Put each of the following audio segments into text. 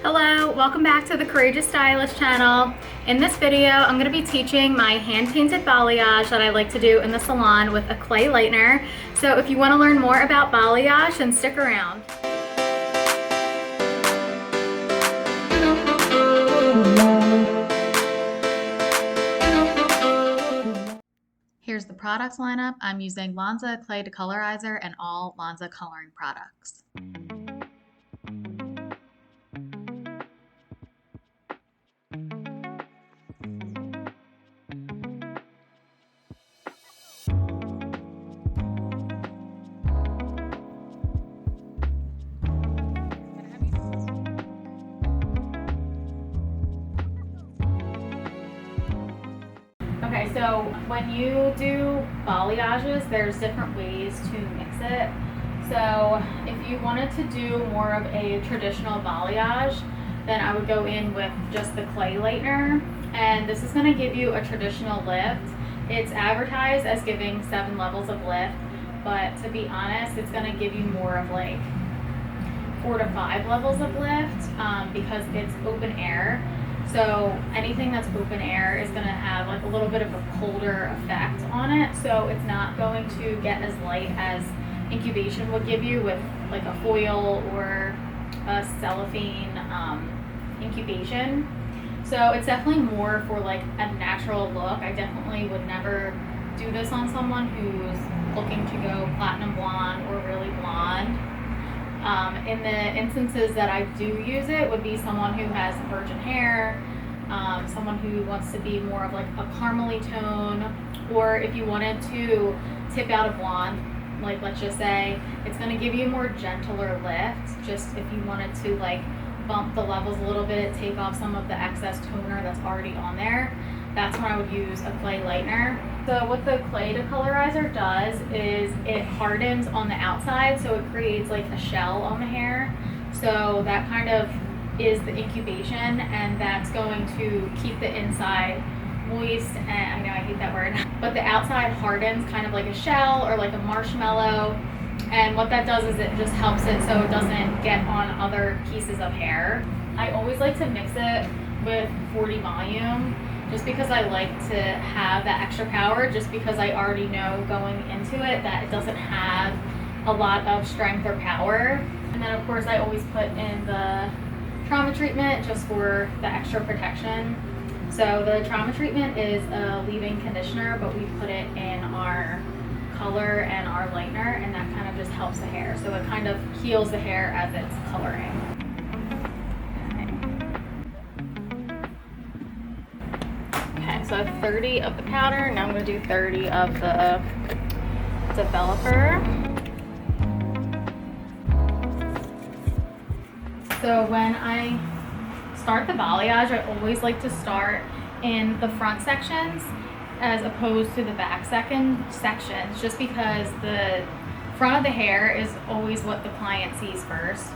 Hello, welcome back to the Courageous Stylist channel. In this video, I'm going to be teaching my hand-painted balayage that I like to do in the salon with a Clay Lightener. So if you want to learn more about balayage, then stick around. Here's the products lineup. I'm using Lanza Clay Decolorizer and all Lanza coloring products. Okay, so when you do balayages, there's different ways to mix it. So if you wanted to do more of a traditional balayage, then I would go in with just the Clay Lightener, and this is going to give you a traditional lift. It's advertised as giving 7 levels of lift, but to be honest, it's going to give you more of like 4 to 5 levels of lift because it's open air. So anything that's open air is going to have like a little bit of a colder effect on it. So it's not going to get as light as incubation would give you with like a foil or a cellophane incubation. So it's definitely more for like a natural look. I definitely would never do this on someone who's looking to go platinum blonde or really blonde. In the instances that I do use it would be someone who has virgin hair, someone who wants to be more of like a caramely tone, or if you wanted to tip out a blonde, like let's just say, it's going to give you a more gentler lift, just if you wanted to like bump the levels a little bit, take off some of the excess toner that's already on there. That's when I would use a Clay Lightener. So what the Clay Decolorizer does is it hardens on the outside, so it creates like a shell on the hair. So that kind of is the incubation, and that's going to keep the inside moist, and I know I hate that word, but the outside hardens kind of like a shell or like a marshmallow. And what that does is it just helps it so it doesn't get on other pieces of hair. I always like to mix it with 40 volume, just because I like to have that extra power, just because I already know going into it that it doesn't have a lot of strength or power. And then of course I always put in the trauma treatment just for the extra protection. So the trauma treatment is a leave-in conditioner, but we put it in our color and our lightener, and that kind of just helps the hair. So it kind of heals the hair as it's coloring. Okay, so I have 30 of the powder, now I'm going to do 30 of the developer. So when I start the balayage, I always like to start in the front sections as opposed to the back sections, just because the front of the hair is always what the client sees first.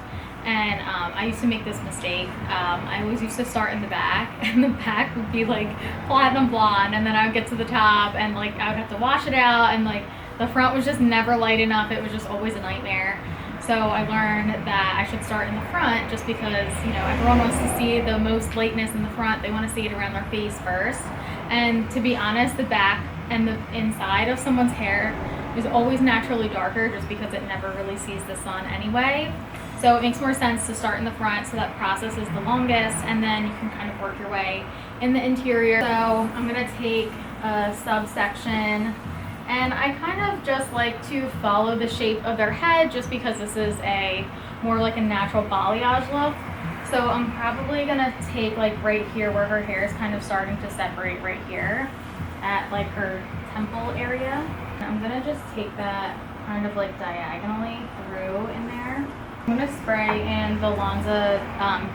And I used to make this mistake. I always used to start in the back, and the back would be like platinum blonde, and then I would get to the top and like I would have to wash it out, and like the front was just never light enough. It was just always a nightmare. So I learned that I should start in the front, just because, you know, everyone wants to see the most lightness in the front. They want to see it around their face first. And to be honest, the back and the inside of someone's hair is always naturally darker, just because it never really sees the sun anyway. So it makes more sense to start in the front, so that process is the longest, and then you can kind of work your way in the interior. So I'm going to take a subsection, and I kind of just like to follow the shape of their head, just because this is a more like a natural balayage look. So I'm probably going to take like right here where her hair is kind of starting to separate right here at like her temple area. And I'm going to just take that kind of like diagonally through in there. I'm going to spray in the Lanza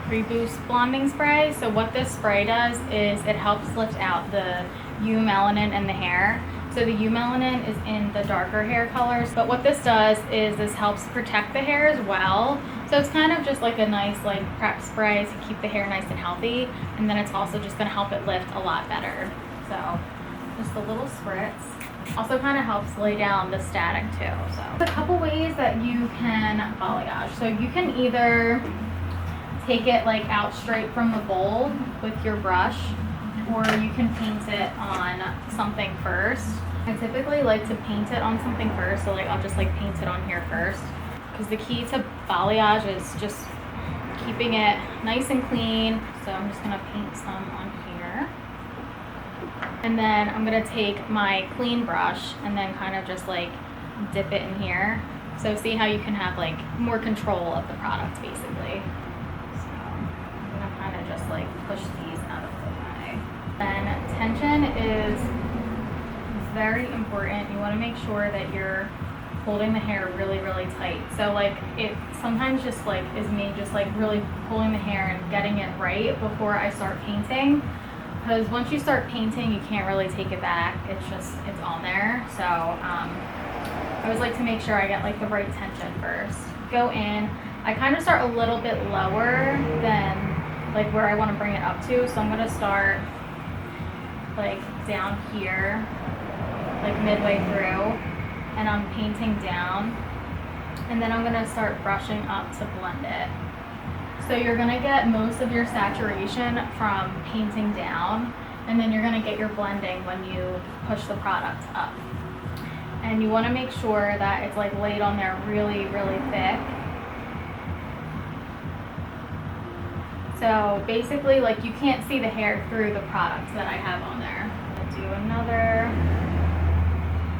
Pre-Boost Blonding Spray. So what this spray does is it helps lift out the eumelanin in the hair. So the eumelanin is in the darker hair colors, but what this does is this helps protect the hair as well. So it's kind of just like a nice like prep spray to keep the hair nice and healthy, and then it's also just going to help it lift a lot better. So just a little spritz. Also kind of helps lay down the static too. So a couple ways that you can balayage. So you can either take it like out straight from the bowl with your brush, or you can paint it on something first. I typically like to paint it on something first, so like I'll just like paint it on here first, because the key to balayage is just keeping it nice and clean. So I'm just gonna paint some on here. And then I'm gonna take my clean brush and then kind of just like dip it in here. So see how you can have like more control of the product basically. So I'm gonna kind of just like push these out of the way. Then tension is very important. You wanna make sure that you're holding the hair really, really tight. So like it sometimes just like is me just like really pulling the hair and getting it right before I start painting. Because once you start painting, you can't really take it back. It's on there. So I always like to make sure I get like the right tension first. Go in. I kind of start a little bit lower than like where I want to bring it up to. So I'm going to start like down here, like midway through, and I'm painting down. And then I'm going to start brushing up to blend it. So you're going to get most of your saturation from painting down, and then you're going to get your blending when you push the product up. And you want to make sure that it's like laid on there really, really thick. So basically like you can't see the hair through the product that I have on there. I'll do another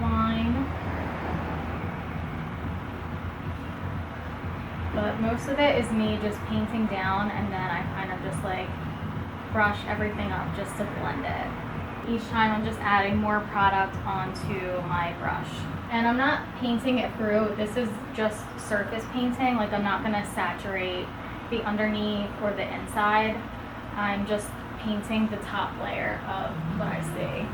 line. But most of it is me just painting down, and then I kind of just like brush everything up just to blend it. Each time I'm just adding more product onto my brush. And I'm not painting it through. This is just surface painting. Like I'm not gonna saturate the underneath or the inside. I'm just painting the top layer of what I see.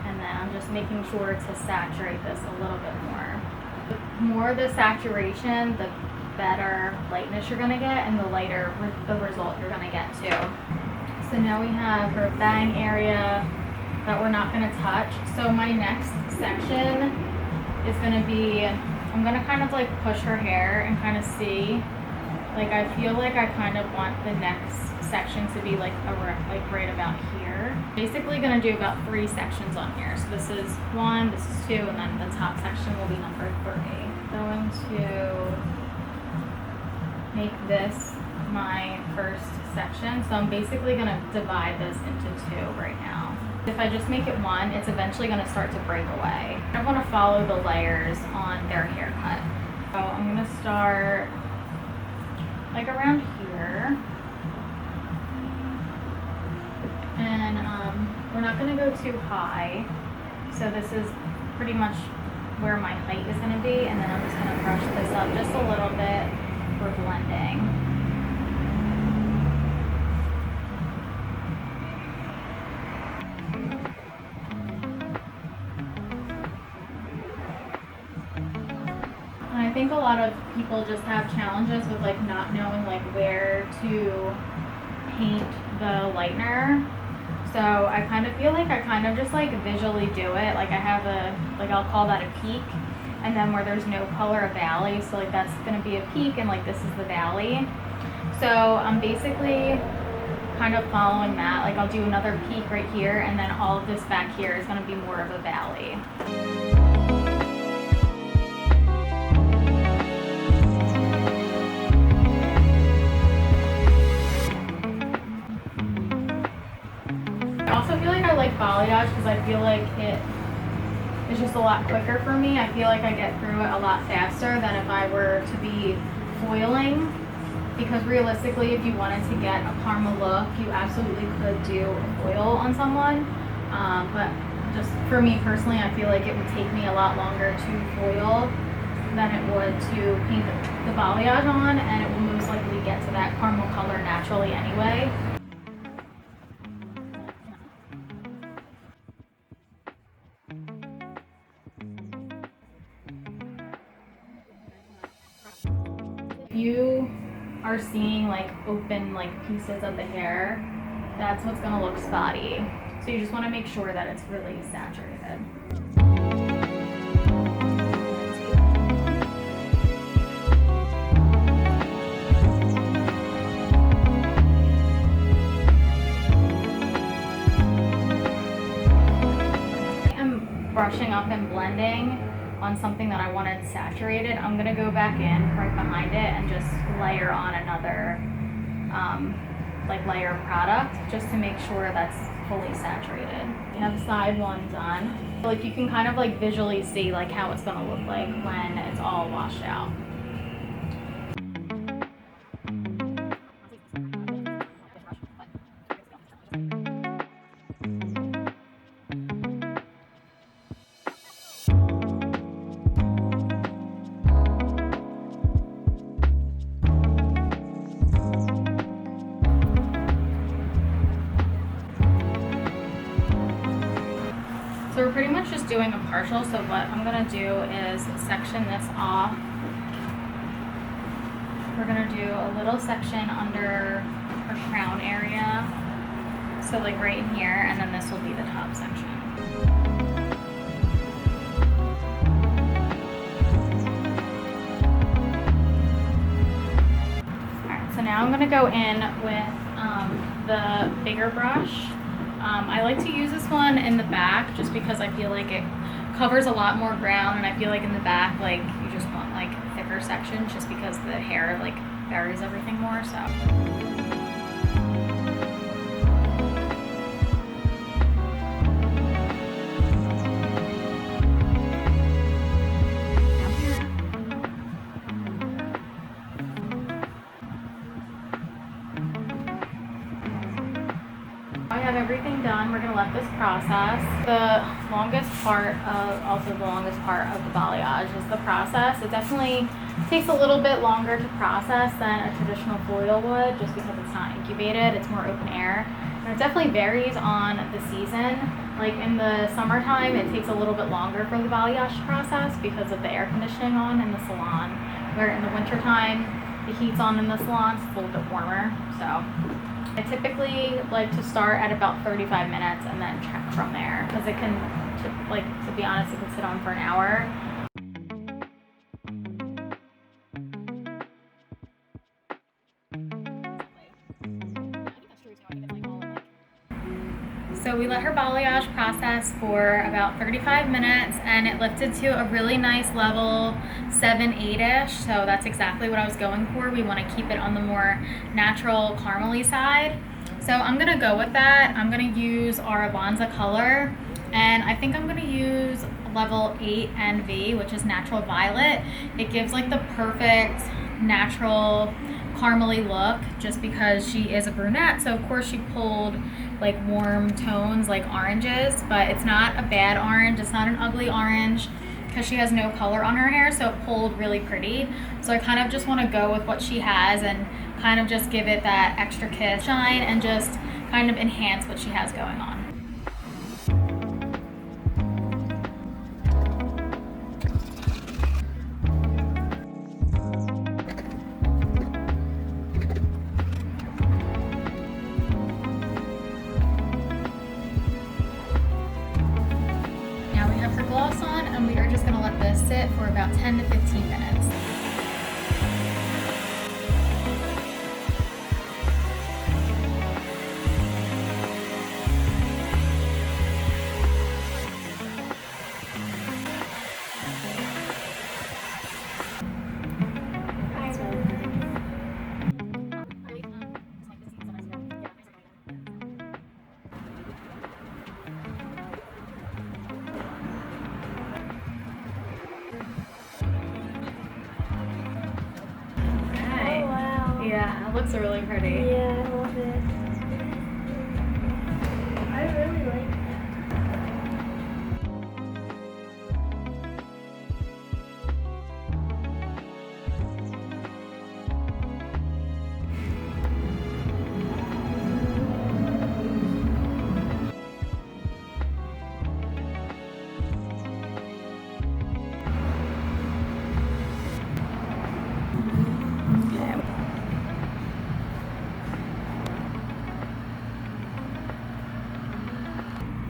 And then I'm just making sure to saturate this a little bit more. The more the saturation, the better lightness you're gonna get, and the lighter the result you're gonna get too. So now we have her bang area that we're not gonna touch. So my next section is gonna be, I'm gonna kind of like push her hair and kind of see, like I feel like I kind of want the next section to be like right about here. Basically gonna do about 3 sections on here. So this is 1, this is 2, and then the top section will be number 3. Going to make this my first section. So I'm basically gonna divide this into 2 right now. If I just make it 1, it's eventually gonna start to break away. I wanna follow the layers on their haircut. So I'm gonna start like around here. And we're not gonna go too high. So this is pretty much where my height is gonna be, and then I'm just gonna brush this up just a little bit for blending. I think a lot of people just have challenges with like not knowing like where to paint the lightener. So I kind of feel like I kind of just like visually do it. Like I have I'll call that a peak, and then where there's no color, a valley. So like that's gonna be a peak, and like this is the valley. So I'm basically kind of following that. Like I'll do another peak right here, and then all of this back here is gonna be more of a valley. I also feel like I like balayage because I feel like it is just a lot quicker for me. I feel like I get through it a lot faster than if I were to be foiling, because realistically if you wanted to get a caramel look, you absolutely could do a foil on someone, but just for me personally, I feel like it would take me a lot longer to foil than it would to paint the balayage on, and it will most likely get to that caramel color naturally anyway. If you are seeing like open like pieces of the hair, that's what's gonna look spotty. So you just wanna make sure that it's really saturated. brushing up and blending on something that I wanted saturated, I'm gonna go back in right behind it and just layer on another like layer of product just to make sure that's fully saturated. You have side one done. Like you can kind of like visually see like how it's gonna look like when it's all washed out. So we're pretty much just doing a partial, so what I'm gonna do is section this off. We're gonna do a little section under her crown area, so like right in here, and then this will be the top section. Alright, so now I'm gonna go in with the bigger brush. I like to use this one in the back just because I feel like it covers a lot more ground, and I feel like in the back, like you just want like thicker sections just because the hair like buries everything more, so. I have everything done. We're gonna let this process. The longest part of the balayage is the process. It definitely takes a little bit longer to process than a traditional foil would, just because it's not incubated, it's more open air. And it definitely varies on the season. Like in the summertime, it takes a little bit longer for the balayage to process because of the air conditioning on in the salon. Where in the wintertime, the heat's on in the salon, it's a little bit warmer, so. I typically like to start at about 35 minutes and then check from there, because it can, to be honest, it can sit on for an hour. So we let her balayage process for about 35 minutes, and it lifted to a really nice level 7-8ish, so that's exactly what I was going for. We want to keep it on the more natural caramely side. So I'm going to go with that. I'm going to use our Lanza color, and I think I'm going to use level 8 NV, which is natural violet. It gives like the perfect natural caramely look just because she is a brunette, so of course she pulled like warm tones like oranges, but it's not a bad orange, it's not an ugly orange because she has no color on her hair, so it pulled really pretty. So I kind of just want to go with what she has and kind of just give it that extra kiss shine and just kind of enhance what she has going on. Gloss on, and we are just going to let this sit for about 10 to 15 minutes. Yeah, it looks really pretty. Yeah, I love it. I really like it.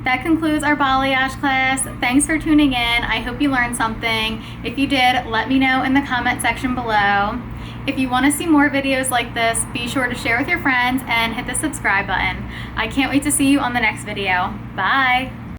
That concludes our balayage class. Thanks for tuning in. I hope you learned something. If you did, let me know in the comment section below. If you want to see more videos like this, be sure to share with your friends and hit the subscribe button. I can't wait to see you on the next video. Bye.